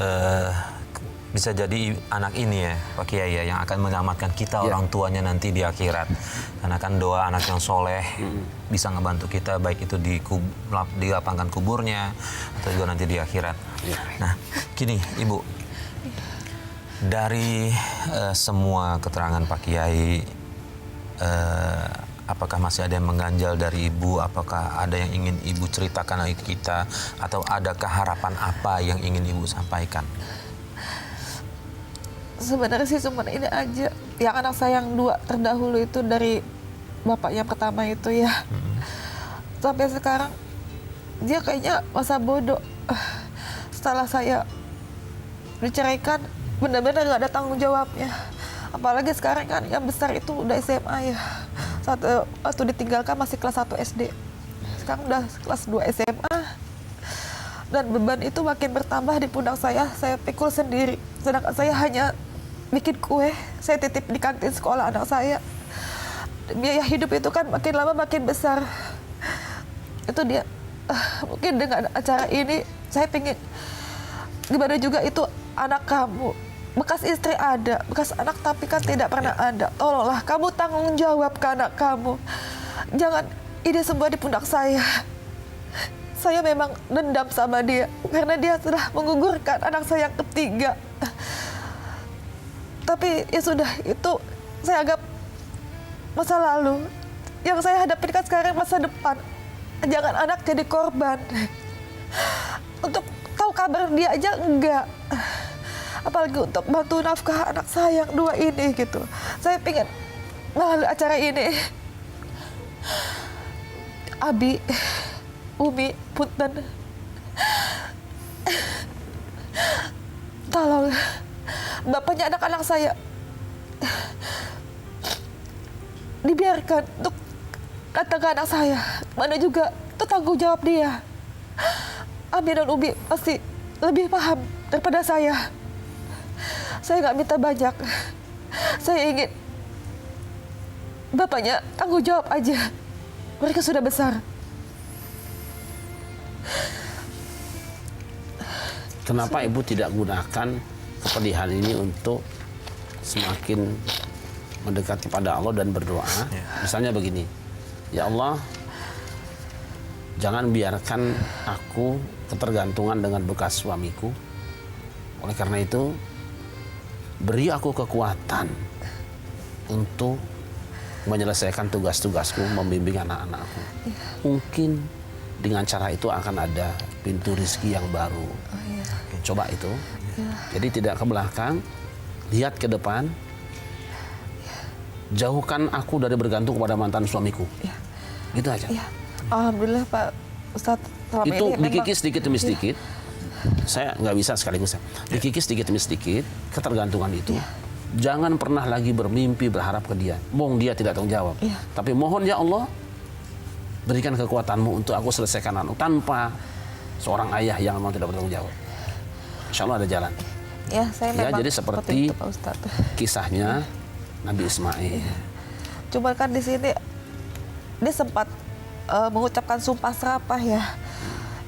eh, bisa jadi anak ini ya Pak Kiai ya, yang akan menyelamatkan kita orang tuanya nanti di akhirat. Karena kan doa anak yang soleh bisa ngebantu kita baik itu dilapangkan kuburnya atau juga nanti di akhirat. Nah, gini Ibu, dari semua keterangan Pak Kiai, apakah masih ada yang mengganjal dari Ibu? Apakah ada yang ingin Ibu ceritakan lagi ke kita? Atau adakah harapan apa yang ingin Ibu sampaikan? Sebenarnya sih cuma ini aja. Yang anak saya yang 2 terdahulu itu dari bapak yang pertama itu ya. Sampai sekarang dia kayaknya masa bodoh. Setelah saya diceraikan, benar-benar nggak ada tanggung jawabnya. Apalagi sekarang kan yang besar itu udah SMA ya. Waktu ditinggalkan masih kelas 1 SD. Sekarang udah kelas 2 SMA. Dan beban itu makin bertambah di pundak saya pikul sendiri. Sedangkan saya hanya bikin kue, saya titip di kantin sekolah anak saya. Biaya hidup itu kan makin lama makin besar. Itu dia, mungkin dengan acara ini, saya pengen, gimana juga itu anak kamu, bekas istri ada, bekas anak tapi kan tidak pernah ada. Tolonglah kamu tanggung jawab ke anak kamu. Jangan ini semua di pundak saya. Saya memang dendam sama dia, karena dia telah menggugurkan anak saya yang ketiga. Tapi ya sudah, itu saya anggap masa lalu. Yang saya hadapi kan sekarang masa depan. Jangan anak jadi korban. Untuk tahu kabar dia aja enggak. Apalagi untuk bantu nafkah anak saya yang 2 ini gitu. Saya pengen melalui acara ini. Abi, Umi, punten. Tolong, bapaknya anak-anak saya dibiarkan untuk kata ke anak saya. Mana juga itu tanggung jawab dia. Abi dan Umi pasti lebih paham daripada saya. Saya nggak minta banyak. Saya ingin bapaknya tanggung jawab aja. Mereka sudah besar. Kenapa Ibu tidak gunakan kepedihan ini untuk semakin mendekati pada Allah dan berdoa? Misalnya begini, ya Allah, jangan biarkan aku ketergantungan dengan bekas suamiku. Oleh karena itu, beri aku kekuatan untuk menyelesaikan tugas-tugasku, membimbing anak-anakku. Mungkin dengan cara itu akan ada pintu rezeki yang baru. Coba itu. Jadi tidak ke belakang, lihat ke depan. Jauhkan aku dari bergantung kepada mantan suamiku. Gitu aja. Alhamdulillah Pak Ustadz. Itu dikikis sedikit demi sedikit. Saya nggak bisa sekaligus. Dikikis sedikit demi sedikit ketergantungan itu. Jangan pernah lagi bermimpi berharap ke dia. Dia tidak tanggung jawab. Tapi mohon ya Allah, berikan kekuatanmu untuk aku selesaikan anak tanpa seorang ayah yang memang tidak bertanggung jawab. Insya Allah ada jalan. Saya memang jadi seperti itu, Pak Ustadz. Kisahnya Nabi Ismail. Cuma kan di sini dia sempat mengucapkan sumpah serapah ya.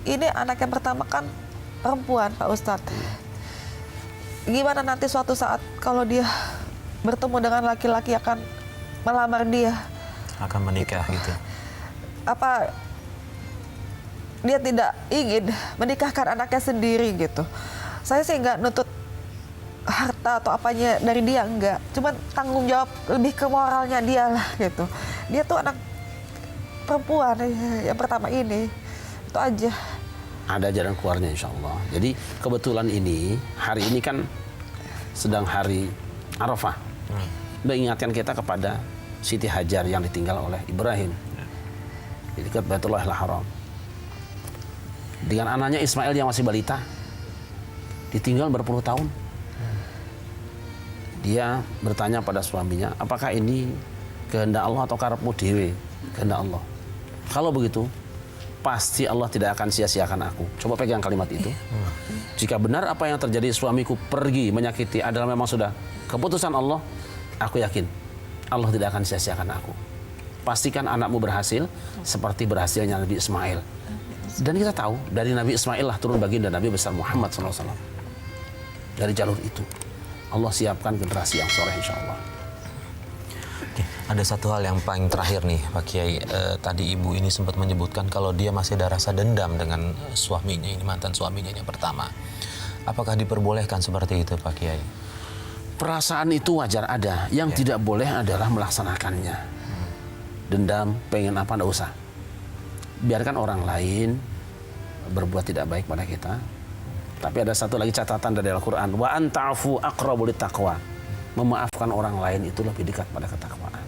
Ini anak yang pertama kan perempuan Pak Ustadz. Gimana nanti suatu saat kalau dia bertemu dengan laki-laki akan melamar dia, akan menikah gitu. Apa dia tidak ingin menikahkan anaknya sendiri gitu. Saya sih nggak nuntut harta atau apanya dari dia, enggak. Cuman tanggung jawab lebih ke moralnya dia lah gitu. Dia tuh anak perempuan yang pertama ini. Itu aja. Ada jalan keluarnya insya Allah. Jadi kebetulan ini, hari ini kan sedang hari Arafah. Mengingatkan kita kepada Siti Hajar yang ditinggal oleh Ibrahim di dekat Baitullahil Haram. Dengan anaknya Ismail yang masih balita, ditinggal berpuluh tahun. Dia bertanya pada suaminya, apakah ini kehendak Allah atau karepmu dewe? Kehendak Allah. Kalau begitu, pasti Allah tidak akan sia-siakan aku. Coba pegang kalimat itu. Jika benar apa yang terjadi, suamiku pergi menyakiti adalah memang sudah keputusan Allah, aku yakin Allah tidak akan sia-siakan aku. Pastikan anakmu berhasil seperti berhasilnya Nabi Ismail. Dan kita tahu dari Nabi Ismail lah turun baginda Nabi besar Muhammad SAW. dari jalur itu. Allah siapkan generasi yang soleh insya Allah. Oke, ada satu hal yang paling terakhir nih Pak Kiai. Tadi ibu ini sempat menyebutkan kalau dia masih ada rasa dendam dengan suaminya ini, mantan suaminya yang pertama. Apakah diperbolehkan seperti itu Pak Kiai? Perasaan itu wajar ada, yang tidak boleh adalah melaksanakannya. Dendam, pengen apa, nggak usah. Biarkan orang lain berbuat tidak baik pada kita. Tapi ada satu lagi catatan dari Al-Quran. Wa anta'fu aqrabu littaqwa. Memaafkan orang lain itu lebih dekat pada ketakwaan.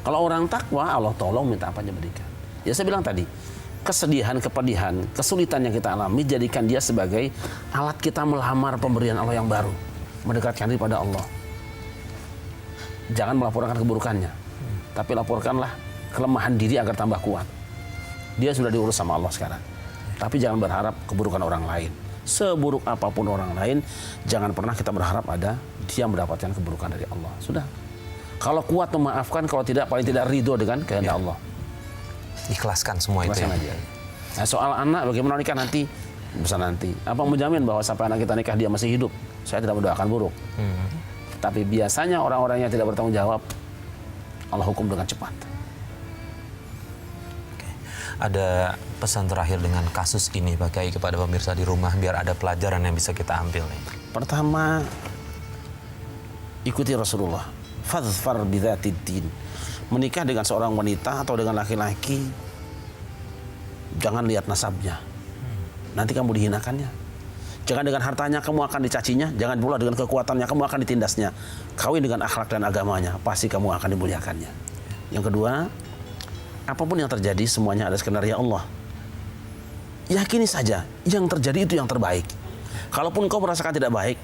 Kalau orang takwa, Allah tolong minta apa aja berikan. Ya saya bilang tadi, kesedihan, kepedihan, kesulitan yang kita alami, jadikan dia sebagai alat kita melamar pemberian Allah yang baru. Mendekatkan diri pada Allah. Jangan melaporkan keburukannya. Tapi laporkanlah kelemahan diri agar tambah kuat. Dia sudah diurus sama Allah sekarang. Tapi jangan berharap keburukan orang lain. Seburuk apapun orang lain, jangan pernah kita berharap ada dia mendapatkan keburukan dari Allah. Sudah. Kalau kuat memaafkan, kalau tidak paling tidak ridho dengan kehendak Allah. Ikhlaskan semua Ikhlaskan itu ya. aja. Nah, soal anak bagaimana nikah nanti? Bisa nanti. Apa menjamin bahwa sampai anak kita nikah dia masih hidup? Saya tidak mendoakan buruk. Tapi biasanya orang-orang yang tidak bertanggung jawab Allah hukum dengan cepat. Ada pesan terakhir dengan kasus ini Pak Kiai kepada pemirsa di rumah biar ada pelajaran yang bisa kita ambil nih. Pertama, ikuti Rasulullah. Fadhfar bidzatid din. Menikah dengan seorang wanita atau dengan laki-laki, jangan lihat nasabnya. Nanti kamu dihinakannya. Jangan dengan hartanya kamu akan dicacinya, jangan pula dengan kekuatannya kamu akan ditindasnya. Kawin dengan akhlak dan agamanya, pasti kamu akan dimuliakannya. Yang kedua, apapun yang terjadi semuanya ada skenario Allah. Yakini saja yang terjadi itu yang terbaik. Kalaupun kau merasakan tidak baik,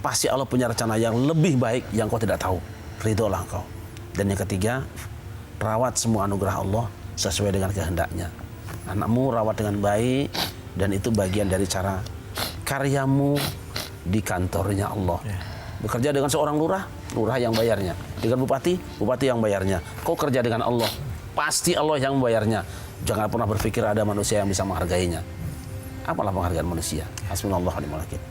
pasti Allah punya rencana yang lebih baik yang kau tidak tahu. Ridholah kau. Dan yang ketiga, rawat semua anugerah Allah sesuai dengan kehendaknya. Anakmu rawat dengan baik, dan itu bagian dari cara karyamu di kantornya Allah. Bekerja dengan seorang lurah, lurah yang bayarnya. Dengan bupati, bupati yang bayarnya. Kau kerja dengan Allah, pasti Allah yang membayarnya. Jangan pernah berpikir ada manusia yang bisa menghargainya. Apalah penghargaan manusia? Hasbunallah wa ni'mal wakil.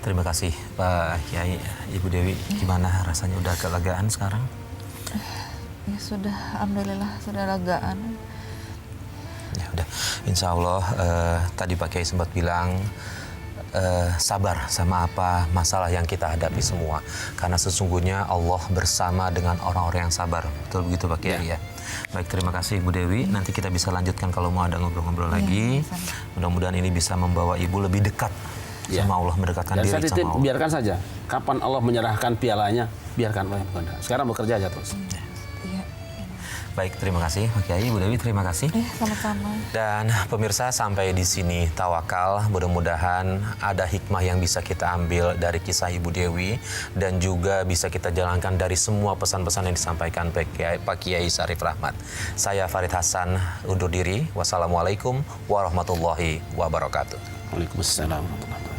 Terima kasih Pak Kiai. Ibu Dewi, gimana rasanya, udah kelegaan sekarang? Ya sudah, alhamdulillah sudah legaan. Ya udah, insya Allah tadi Pak Kiai sempat bilang sabar sama apa masalah yang kita hadapi semua. Karena sesungguhnya Allah bersama dengan orang-orang yang sabar. Betul begitu Pak Kiai ya? Baik, terima kasih Ibu Dewi. Nanti kita bisa lanjutkan kalau mau ada ngobrol-ngobrol lagi. Mudah-mudahan ini bisa membawa Ibu lebih dekat sama Allah, mendekatkan Dan diri saya titip, sama Allah. biarkan saja. Kapan Allah menyerahkan pialanya, biarkan Allah yang berkehendak. Sekarang bekerja aja terus. Iya. Baik, terima kasih Pak Kiai, Ibu Dewi, terima kasih. Sama-sama. Dan pemirsa, sampai di sini Tawakal. Mudah-mudahan ada hikmah yang bisa kita ambil dari kisah Ibu Dewi dan juga bisa kita jalankan dari semua pesan-pesan yang disampaikan Pak Kiai Syarif Rahmat. Saya Farid Hasan undur diri. Wassalamualaikum warahmatullahi wabarakatuh. Waalaikumsalam warahmatullahi wabarakatuh.